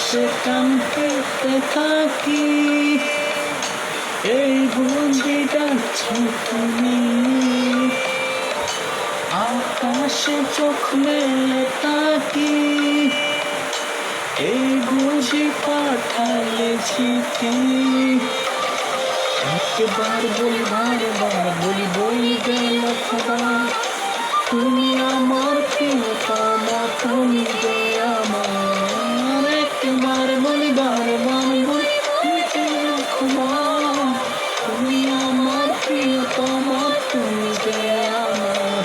সে কানতে থাকি, এই বুঝি যাচ্ছ তুমি। আকাশে চোখ মেলে তাকি, এই বুঝি পাঠালে চিঠি। একবার বলি বারবার বলি বলি গেল খোদা, তুমি আমার প্রিয়তমা, তুমি যে আমার। একবার বলি বারবার বলি গেল খোদা, তুমি আমার প্রিয়তমা, তুমি যে আমার।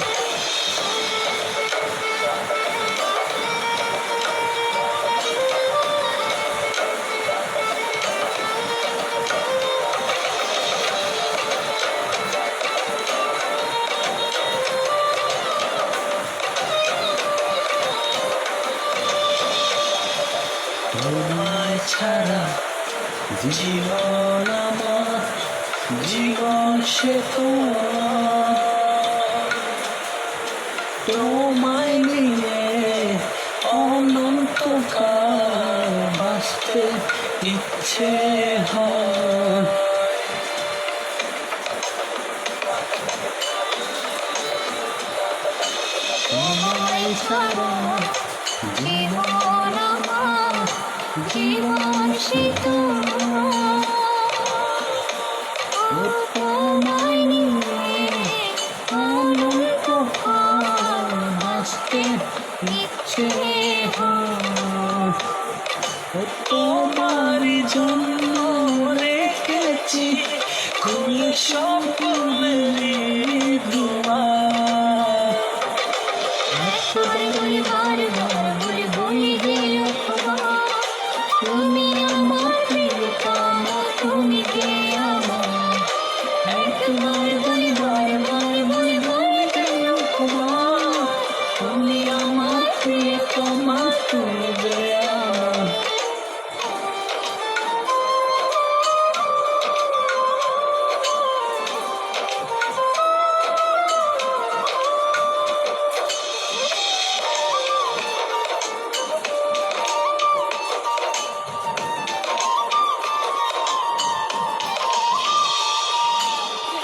তোমায় ছাড়া জীবন আমার, জীবন সে তোমায় নিয়ে অনন্তকাল বাঁচতে ইচ্ছে হয়। তোমায় ছাড়া জীবন আমার, জীবন সে তোমায় নিয়ে অনন্তকাল বাঁচতে ইচ্ছে হয়। তোমারই জন্য রেখেছি খুলে সকলে দুয়ার। বলি বারবার বলি বলি গেল খোদা, তুমি আমার প্রিয়তমা, তুমি যে আমার। একবার বলি বারবার বলি বলি গেল খোদা, তুমি আমার প্রিয়তমা, তুমি যে আমার।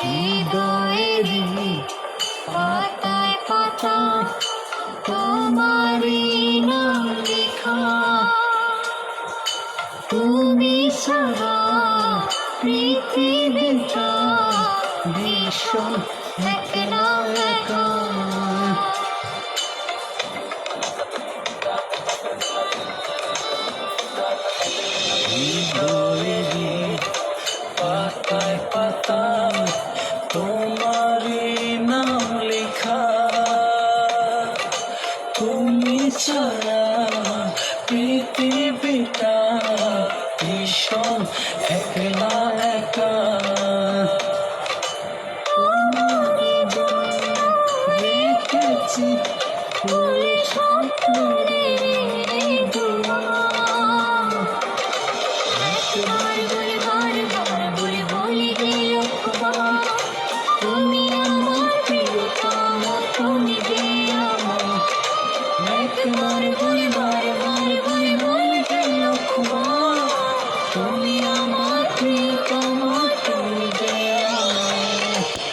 হৃদয়েরই পাতায় পাতায় তোমারই নাম লেখা, তুমি ছাড়া পৃথিবীটা ভীষণ একলা একা। হৃদয়ে